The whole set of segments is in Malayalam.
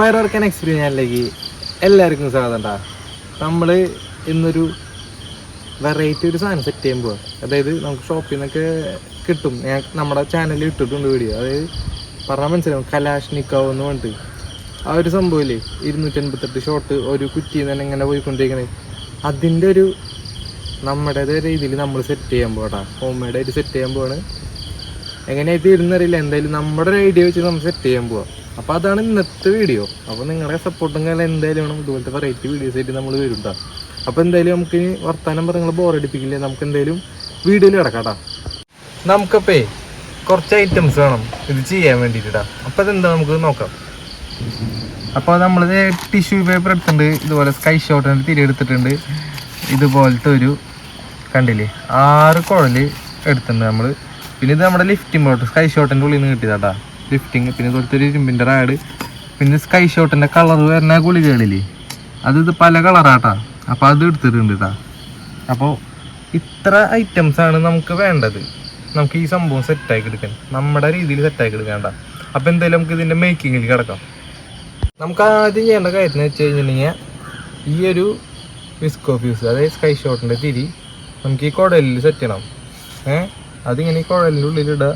ഫയർ വർക്ക് ആൻഡ് എക്സ്പീരിയൻസിലേക്ക് എല്ലാവർക്കും സ്വാഗതം. നമ്മൾ ഇന്നൊരു വെറൈറ്റി ഒരു സാധനം സെറ്റ് ചെയ്യുമ്പോൾ, അതായത് നമുക്ക് ഷോപ്പിൽ നിന്നൊക്കെ കിട്ടും, ഞാൻ നമ്മുടെ ചാനലിൽ ഇട്ടിട്ടുണ്ട് വീഡിയോ. അതായത് പറഞ്ഞാൽ മനസ്സിലാവും, കലാഷ്നിക്കോവ് എന്ന് പറഞ്ഞിട്ട് ആ ഒരു സംഭവമില്ലേ, 288 ഷോട്ട് ഒരു കുറ്റിയിൽ നിന്ന് തന്നെ ഇങ്ങനെ പോയിക്കൊണ്ടിരിക്കണേ. അതിൻ്റെ ഒരു നമ്മുടേതായ രീതിയിൽ നമ്മൾ സെറ്റ് ചെയ്യാൻ പോകട്ടാ, ഹോം മെയ്ഡായിട്ട് സെറ്റ് ചെയ്യാൻ പോവാണ്. എങ്ങനെയായിട്ട് ഇരുന്നറിയില്ല, എന്തായാലും നമ്മുടെ ഒരു ഐഡിയ വെച്ച് നമ്മൾ സെറ്റ് ചെയ്യാൻ പോവാം. അപ്പോൾ അതാണ് ഇന്നത്തെ വീഡിയോ. അപ്പോൾ നിങ്ങളുടെ സപ്പോർട്ടും കാലം എന്തായാലും വേണം, ഇതുപോലത്തെ വെറൈറ്റി വീഡിയോസ് ആയിട്ട് നമ്മൾ വരുന്നുണ്ടോ. അപ്പോൾ എന്തായാലും നമുക്ക് ഇനി വർത്താനം പറഞ്ഞാൽ ബോറടിപ്പിക്കില്ല, നമുക്ക് എന്തായാലും വീഡിയോയിൽ കിടക്കാട്ടാ. നമുക്കപ്പേ കുറച്ച് ഐറ്റംസ് വേണം ഇത് ചെയ്യാൻ വേണ്ടിയിട്ടാ. അപ്പോൾ അതെന്താ നമുക്ക് നോക്കാം. അപ്പോൾ നമ്മൾ ടിഷ്യൂ പേപ്പർ എടുത്തിട്ടുണ്ട്, ഇതുപോലെ സ്കൈ ഷോട്ടിൻ്റെ തിരി എടുത്തിട്ടുണ്ട്, ഇതുപോലത്തെ ഒരു കണ്ടില്ലേ 6 കുഴൽ എടുത്തിട്ടുണ്ട് നമ്മൾ. പിന്നെ ഇത് നമ്മുടെ ലിഫ്റ്റിംഗ് ബോട്ട് സ്കൈ ഷോട്ടിൻ്റെ ഉള്ളിൽ നിന്ന് കിട്ടിയതാട്ടാ, ലിഫ്റ്റിങ്. പിന്നെ ഇതുപോലത്തെ ഒരു ഇരുമ്പിൻ്റെ റാഡ്, പിന്നെ സ്കൈ ഷോട്ടിൻ്റെ കളർ വരുന്ന ഗുളികകളില്ലേ, ഇത് പല കളറാട്ടാ. അപ്പോൾ അത് എടുത്തിട്ടുണ്ട് കേട്ടാ. അപ്പോൾ ഇത്ര ഐറ്റംസാണ് നമുക്ക് വേണ്ടത്, നമുക്ക് ഈ സംഭവം സെറ്റാക്കി എടുക്കാൻ, നമ്മുടെ രീതിയിൽ സെറ്റാക്കി എടുക്കേണ്ട. അപ്പോൾ എന്തായാലും നമുക്ക് ഇതിൻ്റെ മേക്കിങ്ങിൽ കിടക്കാം. നമുക്ക് ആദ്യം ചെയ്യേണ്ട കാര്യം എന്ന് വെച്ച് കഴിഞ്ഞിട്ടുണ്ടെങ്കിൽ, ഈ ഒരു വിസ്കോ ഫ്യൂസ്, അതായത് സ്കൈ ഷോട്ടിൻ്റെ തിരി നമുക്ക് ഈ കുഴലിൽ സെറ്റ് ചെയ്യണം. അതിങ്ങനെ ഈ കുഴലിൻ്റെ ഉള്ളിലിടുക.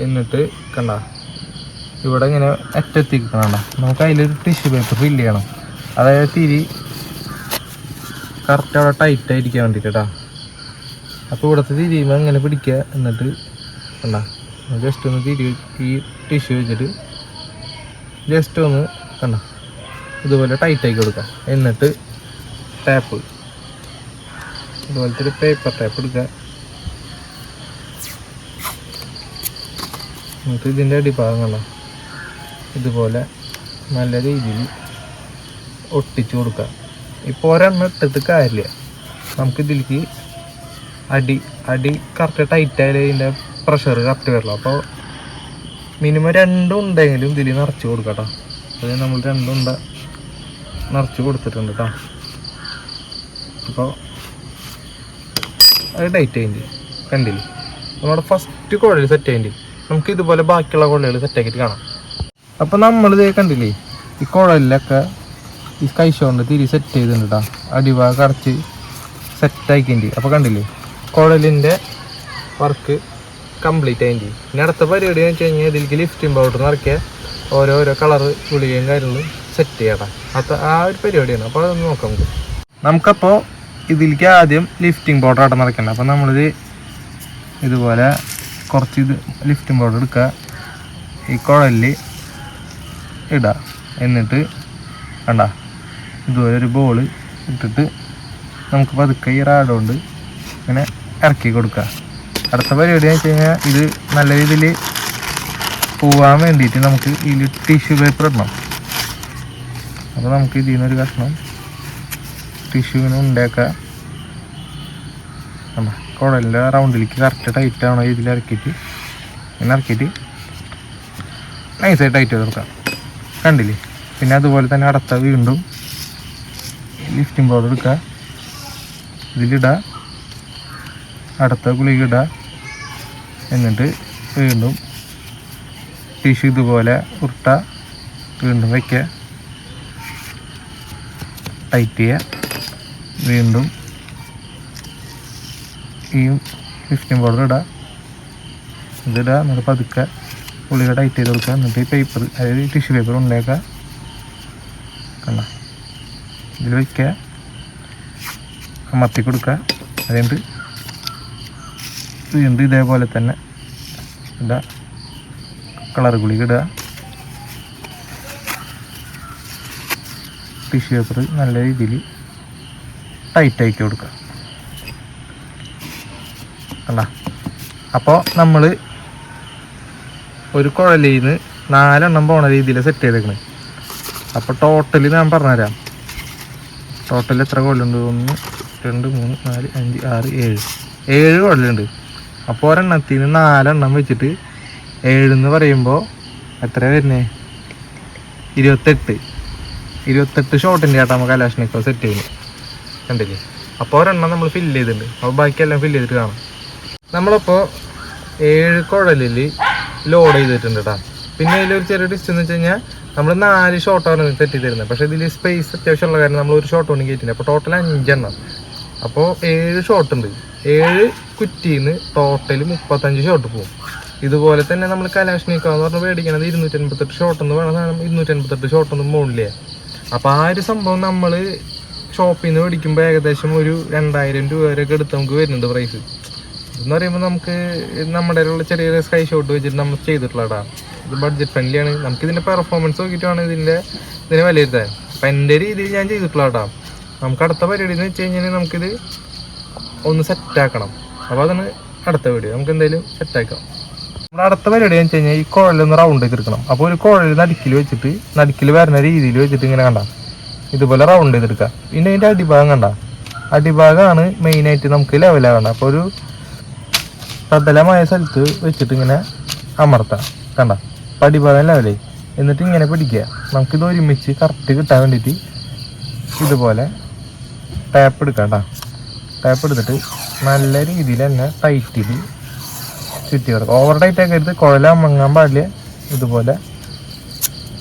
എന്നിട്ട് കണ്ട ഇവിടെ ഇങ്ങനെ അറ്റത്തിക്കണ, നമുക്ക് അതിലൊരു ടിഷ്യൂ പേപ്പർ ഫില്ല് ചെയ്യണം. അതായത് തിരി കറക്റ്റ് അവിടെ ടൈറ്റ് ആയിരിക്കാൻ വേണ്ടിയിട്ടാ. അപ്പോൾ ഇവിടുത്തെ തിരിയുമ്പോൾ ഇങ്ങനെ പിടിക്കുക. എന്നിട്ട് കണ്ട ജസ്റ്റ് ഒന്ന് തിരി ഈ ടിഷ്യൂ വെച്ചിട്ട് ജസ്റ്റ് ഒന്ന് കണ്ട ഇതുപോലെ ടൈറ്റാക്കി കൊടുക്കുക. എന്നിട്ട് ടാപ്പ്, ഇതുപോലത്തെ ഒരു പേപ്പർ ടാപ്പ് എടുക്കുക. എന്നിട്ട് ഇതിൻ്റെ അടിഭാഗം കണ്ട ഇതുപോലെ നല്ല രീതിയിൽ ഒട്ടിച്ചു കൊടുക്കുക. ഇപ്പോൾ ഒരെണ്ണം ഇട്ടിട്ട് കാര്യമില്ല, നമുക്കിതിലേക്ക് അടി കറക്റ്റ് ടൈറ്റ് ആയാലും ഇതിൻ്റെ പ്രഷർ കറക്റ്റ് വരില്ല. അപ്പോൾ മിനിമം 2 ഉണ്ടെങ്കിലും ഇതിൽ നിറച്ച് കൊടുക്കാം കേട്ടോ. അത് നമ്മൾ 2 ഉണ്ട നിറച്ച് കൊടുത്തിട്ടുണ്ട് കേട്ടോ. അപ്പോൾ അത് ടൈറ്റ് ആയിട്ട് കണ്ടില്ലേ, നമ്മുടെ ഫസ്റ്റ് കുഴൽ സെറ്റ് ആയിട്ട് നമുക്ക് ഇതുപോലെ ബാക്കിയുള്ള കുഴലുകൾ സെറ്റാക്കിയിട്ട് കാണാം. അപ്പോൾ നമ്മളിത് കണ്ടില്ലേ, ഈ കുഴലിലൊക്കെ ഈ സ്കൈ ഷോട്ടിൻ്റെ തിരി സെറ്റ് ചെയ്തിട്ടുണ്ട് കേട്ടോ. അടിഭാഗം കറച്ച് സെറ്റാക്കിയിട്ട്. അപ്പോൾ കണ്ടില്ലേ, കുഴലിൻ്റെ വർക്ക് കംപ്ലീറ്റ് ആയിട്ട്. ഇനി അടുത്ത പരിപാടി എന്ന് വെച്ച് കഴിഞ്ഞാൽ ഇതിലേക്ക് ലിഫ്റ്റിംഗ് പൗഡർ നിറയ്ക്കുക, ഓരോരോ കളറ് ഗുളികയും കാര്യങ്ങളും സെറ്റ് ചെയ്യണം. ആ ഒരു പരിപാടിയാണ്. അപ്പോൾ അതൊന്ന് നോക്കാം നമുക്ക്. നമുക്കപ്പോൾ ഇതിലേക്ക് ആദ്യം ലിഫ്റ്റിംഗ് പൗഡർ ആട്ടം നിറയ്ക്കണം. അപ്പോൾ നമ്മളിത് ഇതുപോലെ കുറച്ച് ലിഫ്റ്റിംഗ് പൗഡർ എടുക്കുക, ഈ കുഴലിൽ ഇടുക. എന്നിട്ട് കണ്ട ഇതുപോലെ ഒരു ബോൾ ഇട്ടിട്ട് നമുക്ക് പതുക്കെ ഈ റാഡ് കൊണ്ട് ഇങ്ങനെ ഇറക്കി കൊടുക്കുക. അടുത്ത പരിപാടി എന്ന് വെച്ച് കഴിഞ്ഞാൽ, ഇത് നല്ല രീതിയിൽ പോവാൻ വേണ്ടിയിട്ട് നമുക്ക് ഇതിൽ ടിഷ്യൂ പേപ്പർ ഇടണം. അപ്പോൾ നമുക്ക് ഇതിൽ നിന്നൊരു കഷ്ണം ടിഷ്യൂ ഇങ്ങനെ ഉണ്ടാക്കുക. കുഴലിൻ്റെ റൗണ്ടിലേക്ക് കറക്റ്റ് ടൈറ്റ് ആവണ ഇതിൽ ഇറക്കിയിട്ട് ഇങ്ങനെ ഇറക്കിയിട്ട് നൈസായിട്ട് ടൈറ്റ് ചെയ്ത് കൊടുക്കാം. കണ്ടില്ലേ. പിന്നെ അതുപോലെ തന്നെ അടുത്ത വീണ്ടും ലിഫ്റ്റിംഗ് പൗഡർ എടുക്കുക, ഇതിലിടുക, അടുത്ത ഗുളിക ഇടുക. എന്നിട്ട് വീണ്ടും ടിഷ്യൂ ഇതുപോലെ ഉരുട്ട, വീണ്ടും വയ്ക്കുക, ടൈറ്റ് ചെയ്യുക. വീണ്ടും ഈ ലിഫ്റ്റിംഗ് പൗഡർ ഇടുക, ഇതിടുക. എന്നിട്ട് പതുക്കെ ഗുളിക ടൈറ്റ് ചെയ്ത് കൊടുക്കുക. എന്നിട്ട് ഈ പേപ്പർ, അതായത് ടിഷ്യൂ പേപ്പർ ഉണ്ടാക്കുക, കണ്ട ഇതിൽ വയ്ക്കുക, അമർത്തി കൊടുക്കുക. അതുകൊണ്ട് വീണ്ടും ഇതേപോലെ തന്നെ ഇടുക, കളർ ഗുളിക ഇടുക, ടിഷ്യൂ പേപ്പർ നല്ല രീതിയിൽ ടൈറ്റാക്കി കൊടുക്കുക. കണ്ട. അപ്പോൾ നമ്മൾ ഒരു കുഴലിൽ നിന്ന് 4 എണ്ണം പോണ രീതിയിൽ സെറ്റ് ചെയ്തേക്കണേ. അപ്പോൾ ടോട്ടൽ ഞാൻ പറഞ്ഞുതരാം. ടോട്ടൽ എത്ര കുഴലുണ്ട്? 1 2 3 4 5 6 7 കുഴലുണ്ട്. അപ്പോൾ ഒരെണ്ണത്തിന് 4 എണ്ണം വെച്ചിട്ട് 7 എന്ന് പറയുമ്പോൾ എത്ര വരുന്നേ? 28 ഷോട്ടിൻ്റെ ആട്ടാ നമുക്ക് കലാഷ്നിക്കോവ് സെറ്റ് ചെയ്യുന്നത്. കണ്ടില്ലേ. അപ്പോൾ ഒരെണ്ണം നമ്മൾ ഫില്ല് ചെയ്തിട്ടുണ്ട്. അപ്പോൾ ബാക്കിയെല്ലാം ഫില്ല് ചെയ്തിട്ട് കാണാം. നമ്മളപ്പോൾ 7 കുഴലിൽ ലോഡ് ചെയ്തിട്ടുണ്ട് കേട്ടോ. പിന്നെ അതിലൊരു ചെറിയ ടിസ്റ്റ് എന്ന് വെച്ച് കഴിഞ്ഞാൽ നമ്മൾ 4 ഷോട്ടാണ് സെറ്റ് തരുന്നത്. പക്ഷേ ഇതിൽ സ്പേസ് അത്യാവശ്യമുള്ള കാരണം നമ്മൾ ഒരു ഷോട്ട് കൊണ്ട് കയറ്റില്ല. അപ്പോൾ ടോട്ടൽ 5 എണ്ണം. അപ്പോൾ 7 ഷോട്ട് ഉണ്ട്. 7 കുറ്റിയിൽ നിന്ന് ടോട്ടൽ 35 ഷോട്ട് പോകും. ഇതുപോലെ തന്നെ നമ്മൾ കലാഷ്നിക്കോ എന്ന് പറഞ്ഞാൽ മേടിക്കണത് 288 ഷോട്ടൊന്ന് വേണം സാധനം 288 ഷോട്ടൊന്നും മുകളിലേ. അപ്പോൾ ആ ഒരു സംഭവം നമ്മൾ ഷോപ്പിൽ നിന്ന് മേടിക്കുമ്പോൾ ഏകദേശം ഒരു 2000 രൂപ വരെയൊക്കെ എടുത്ത് നമുക്ക് വരുന്നുണ്ട് പ്രൈസ്. എന്ന് പറയുമ്പോൾ നമുക്ക് നമ്മുടെ ഉള്ള ചെറിയ സ്കൈ ഷോട്ട് വെച്ചിട്ട് നമ്മൾ ചെയ്തിട്ടുള്ളതാ. ഇത് ബഡ്ജറ്റ് ഫ്രണ്ട്ലി ആണ്. നമുക്ക് ഇതിൻ്റെ പെർഫോമൻസ് നോക്കിയിട്ടാണ് ഇതിനെ വിലയിരുത്താൻ. അപ്പം എൻ്റെ രീതിയിൽ ഞാൻ ചെയ്തിട്ടുള്ളതാ. നമുക്ക് അടുത്ത പരിപാടി എന്ന് വെച്ച് കഴിഞ്ഞാൽ നമുക്കിത് ഒന്ന് സെറ്റാക്കണം. അപ്പോൾ അതാണ് അടുത്ത വീഡിയോ. നമുക്ക് എന്തായാലും സെറ്റാക്കാം. നമ്മുടെ അടുത്ത പരിപാടി എന്ന് വെച്ച് കഴിഞ്ഞാൽ ഈ കുഴലൊന്ന് റൗണ്ട് ചെയ്തെടുക്കണം. അപ്പോൾ ഒരു കുഴൽ നടുക്കിൽ വെച്ചിട്ട് നടുക്കിൽ വരുന്ന രീതിയിൽ വെച്ചിട്ട് ഇങ്ങനെ കണ്ട ഇതുപോലെ റൗണ്ട് ചെയ്തെടുക്കുക. പിന്നെ അതിൻ്റെ അടിഭാഗം കണ്ട അടിഭാഗമാണ് മെയിനായിട്ട് നമുക്ക് ലെവലാകണ്ട. അപ്പോൾ ഒരു പ്രതലമായ സ്ഥലത്ത് വെച്ചിട്ട് ഇങ്ങനെ അമർത്താം. കണ്ട അടിഭാഗം ലെവലായി. എന്നിട്ട് ഇങ്ങനെ പിടിക്കുക. നമുക്കിത് ഒരുമിച്ച് കറക്റ്റ് കിട്ടാൻ വേണ്ടിയിട്ട് ഇതുപോലെ ടാപ്പ് എടുക്കാം. ടാപ്പ് എടുത്തിട്ട് നല്ല രീതിയിൽ തന്നെ ടൈറ്റിൽ ചുറ്റി കൊടുക്കുക. ഓവർ ടൈറ്റ് ഒക്കെ എടുത്ത് കുഴല മങ്ങാൻ പാടില്ല. ഇതുപോലെ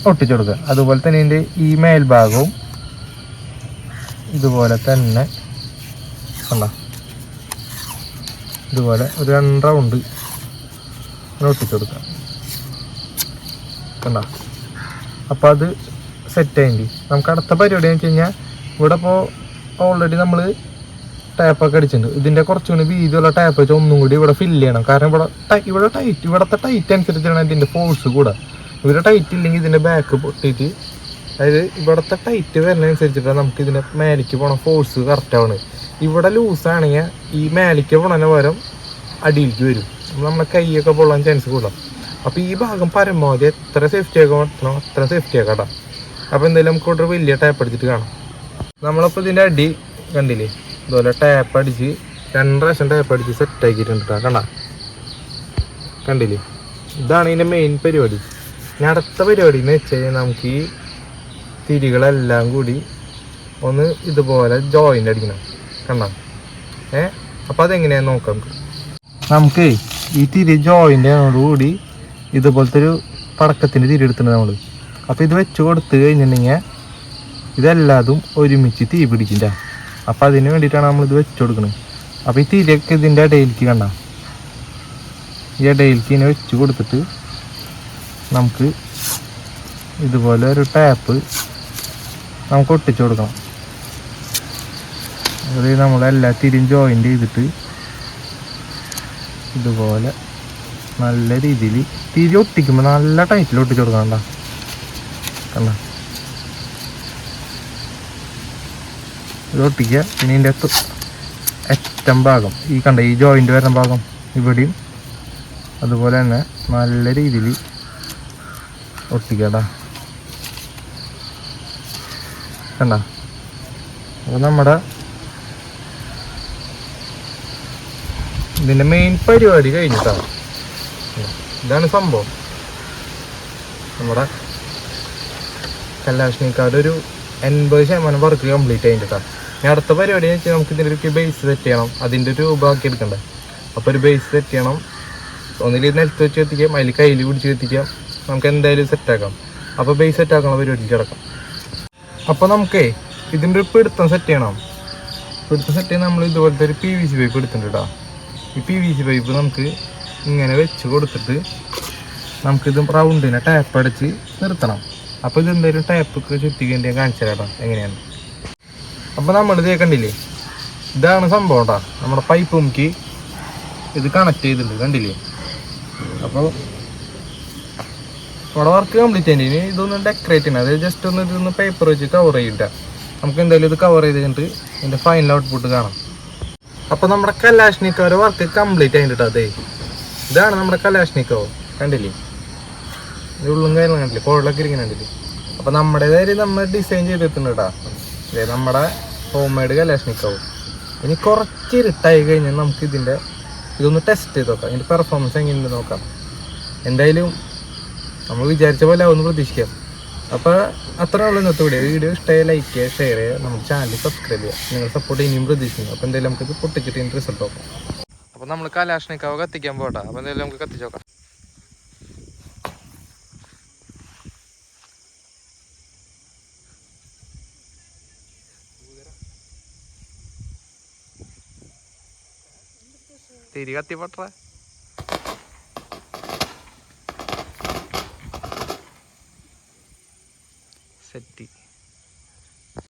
ഒട്ടിച്ചു കൊടുക്കുക. അതുപോലെ തന്നെ ഇതിൻ്റെ ഈ മേൽഭാഗവും ഇതുപോലെ തന്നെ കണ്ട ഇതുപോലെ ഒരു 2 റൗണ്ട് ഒട്ടിച്ചു കൊടുക്കുക. കണ്ട അപ്പോൾ അത് സെറ്റായിട്ട് നമുക്ക് അടുത്ത പരിപാടി എന്ന് വെച്ച് കഴിഞ്ഞാൽ ഇവിടെ ഇപ്പോൾ ഓൾറെഡി നമ്മൾ ടാപ്പൊക്കെ അടിച്ചിട്ടുണ്ട്. ഇതിൻ്റെ കുറച്ചുകൂടി വീതിയുള്ള ടാപ്പ് വെച്ചാൽ ഒന്നും കൂടി ഇവിടെ ഫില്ല് ചെയ്യണം. കാരണം ഇവിടുത്തെ ടൈറ്റ് അനുസരിച്ചാണ് ഇതിൻ്റെ ഫോഴ്സ് കൂടെ. ഇവിടെ ടൈറ്റ് ഇല്ലെങ്കിൽ ഇതിൻ്റെ ബാക്ക് പൊട്ടിയിട്ട് അതായത് ഇവിടുത്തെ ടൈറ്റ് വരുന്നതനുസരിച്ചിട്ടാണ് നമുക്ക് ഇതിൻ്റെ മേലേക്ക് പോകണം ഫോഴ്സ് കറക്റ്റ് ആവണം. ഇവിടെ ലൂസാണെങ്കിൽ ഈ മേലേക്ക് പോണതിന് പകരം അടിയിലേക്ക് വരും. നമ്മുടെ കൈയൊക്കെ പൊള്ളാൻ ചാൻസ് കൂടാം. അപ്പോൾ ഈ ഭാഗം പരമാവധി എത്ര സേഫ്റ്റി ആക്കാൻ പറ്റണോ അത്ര സേഫ്റ്റി ആക്കാട്ടോ. അപ്പോൾ എന്തായാലും നമുക്ക് ഇവിടെ വലിയ ടാപ്പ് അടിച്ചിട്ട് കാണാം. നമ്മളിപ്പോൾ ഇതിൻ്റെ അടി കണ്ടില്ലേ ഇതുപോലെ ടാപ്പ് അടിച്ച് 2 പ്രാവശ്യം ടാപ്പ് അടിച്ച് സെറ്റാക്കിയിട്ടുണ്ട് കേട്ടോ. കണ്ടില്ലേ ഇതാണ് ഇതിൻ്റെ മെയിൻ പരിപാടി. ഇനി അടുത്ത പരിപാടി എന്ന് വെച്ച് കഴിഞ്ഞാൽ നമുക്ക് ഈ തിരികളെല്ലാം കൂടി ഒന്ന് ഇതുപോലെ ജോയിൻ്റ് അടിക്കണം. കണ്ടോ അപ്പോൾ അതെങ്ങനെയാണെന്ന് നോക്കാം. നമുക്ക് ഈ തിരി ജോയിൻ്റോടുകൂടി ഇതുപോലത്തെ ഒരു പടക്കത്തിൻ്റെ തിരി എടുത്തിട്ടുണ്ട് നമ്മൾ. അപ്പോൾ ഇത് വെച്ച് കൊടുത്ത് കഴിഞ്ഞിട്ടുണ്ടെങ്കിൽ ഇതെല്ലാതും ഒരുമിച്ച് തീ പിടിക്കില്ല. അപ്പോൾ അതിന് വേണ്ടിയിട്ടാണ് നമ്മളിത് വെച്ച് കൊടുക്കുന്നത്. അപ്പോൾ ഈ തിരിയൊക്കെ ഇതിൻ്റെ ഇടയിലേക്ക് കണ്ട ഈ ഇടയിലേക്ക് ഇങ്ങനെ വെച്ച് കൊടുത്തിട്ട് നമുക്ക് ഇതുപോലെ ഒരു ടാപ്പ് നമുക്ക് ഒട്ടിച്ചു കൊടുക്കണം. അത് നമ്മളെല്ലാ തിരിയും ജോയിൻ്റ് ചെയ്തിട്ട് ഇതുപോലെ നല്ല രീതിയിൽ തിരി ഒട്ടിക്കുമ്പോൾ നല്ല ടൈറ്റിൽ ഒട്ടിച്ചു കൊടുക്കണം. കണ്ട ഇത് ഒട്ടിക്കുക. പിന്നെ ഇതിൻ്റെ അറ്റം ഭാഗം ഈ കണ്ട ഈ ജോയിൻ്റ് വരുന്ന ഭാഗം ഇവിടെയും അതുപോലെ തന്നെ നല്ല രീതിയിൽ ഒട്ടിക്കട്ടാ. കണ്ട അപ്പോൾ നമ്മുടെ ഇതിൻ്റെ മെയിൻ പരിപാടി കഴിഞ്ഞിട്ടാണ്. ഇതാണ് സംഭവം. നമ്മുടെ കലാഷ്നിക്കാരുടെ ഒരു 80% വർക്ക് കംപ്ലീറ്റ് ആയിട്ടാണ്. ഇനി അടുത്ത പരിപാടി വെച്ചാൽ നമുക്ക് ഇതിൻ്റെ ഒരു ബേസ് സെറ്റ് ചെയ്യണം. അതിൻ്റെ ഒരു രൂപമാക്കി എടുക്കണ്ടേ. അപ്പോൾ ഒരു ബേസ് സെറ്റ് ചെയ്യണം. ഒന്നിൽ നിലത്ത് വെച്ച് എത്തിക്കാം, അതിൽ കയ്യിൽ പിടിച്ച് എത്തിക്കാം. നമുക്ക് എന്തായാലും സെറ്റാക്കാം. അപ്പോൾ ബേസ് സെറ്റാക്കണം പരിപാടിക്ക് കിടക്കാം. അപ്പോൾ നമുക്കേ ഇതിൻ്റെ ഒരു പിടുത്തം സെറ്റ് ചെയ്യണം. പിടുത്തം സെറ്റ് ചെയ്യാൻ നമ്മൾ ഇതുപോലത്തെ ഒരു PVC പൈപ്പ് എടുത്തിട്ടുണ്ട് കേട്ടോ. ഈ PVC പൈപ്പ് നമുക്ക് ഇങ്ങനെ വെച്ച് കൊടുത്തിട്ട് നമുക്കിത് റൗണ്ടിനെ ടാപ്പ് അടിച്ച് നിർത്തണം. അപ്പോൾ ഇതെന്തായാലും ടാപ്പൊക്കെ ചുറ്റിക്കേണ്ടി ഞാൻ കാണിച്ചു തരാം എങ്ങനെയാണ്. അപ്പോൾ നമ്മളിത് കണ്ടില്ലേ ഇതാണ് സംഭവം കേട്ടോ. നമ്മുടെ പൈപ്പ് മുക്കി ഇത് കണക്ട് ചെയ്തിട്ടുണ്ട് കണ്ടില്ലേ. അപ്പോൾ ഇവിടെ വർക്ക് കംപ്ലീറ്റ് ചെയ്യേണ്ടി. ഇനി ഇതൊന്ന് ഡെക്കറേറ്റ് ചെയ്യണം. അത് ജസ്റ്റ് ഒന്ന് ഇതൊന്ന് പേപ്പർ വെച്ച് കവർ ചെയ്തിട്ടാ. നമുക്ക് എന്തായാലും ഇത് കവർ ചെയ്ത് കഴിഞ്ഞിട്ട് ഇതിൻ്റെ ഫൈനൽ ഔട്ട്പുട്ട് കാണാം. അപ്പോൾ നമ്മുടെ കലാഷ്നിക്കോയുടെ വർക്ക് കംപ്ലീറ്റ് ആയിട്ട് അതെ ഇതാണ് നമ്മുടെ കലാഷ്നിക്കോ കണ്ടില്ലേ. ഇത് ഉള്ളും കാര്യങ്ങളും കണ്ടില്ലേ, കുഴലൊക്കെ ഇരിക്കുന്ന കണ്ടില്ലേ. അപ്പോൾ നമ്മുടേതായി നമ്മൾ ഡിസൈൻ ചെയ്തെത്തുന്നുണ്ട് കേട്ടോ. അതെ നമ്മുടെ ഹോം മെയ്ഡ് കലാഷ്നിക്കോ. ഇനി കുറച്ച് ഇരുട്ടായി കഴിഞ്ഞാൽ നമുക്ക് ഇതൊന്ന് ടെസ്റ്റ് ചെയ്ത് നോക്കാം. ഇതിൻ്റെ പെർഫോമൻസ് എങ്ങനെയുണ്ട് നോക്കാം. എന്തായാലും നമ്മൾ വിചാരിച്ച പോലെ ഒന്ന് പ്രതീക്ഷിക്കാം. അപ്പോൾ അത്ര ഉള്ള ഇന്നത്തെ വീഡിയോ ഇഷ്ടമായി ലൈക്ക് ചെയ്യുക, ഷെയർ ചെയ്യുക, നമ്മുടെ ചാനൽ സബ്സ്ക്രൈബ് ചെയ്യുക. നിങ്ങൾ സപ്പോർട്ട് ഇനിയും പ്രതീക്ഷിക്കുന്നു. അപ്പോൾ എന്തായാലും നമുക്കിത് പൊട്ടിച്ചിട്ട് ഇതിൻ്റെ റിസൾട്ട് നോക്കാം. അപ്പോൾ നമ്മൾ കലാഷ്നിക്കാവ് കത്തിക്കാൻ പോകട്ടെ. അപ്പോൾ എന്തായാലും നമുക്ക് കത്തിച്ച് നോക്കാം. തിരി കത്തിപ്പട്ട സെറ്റ്.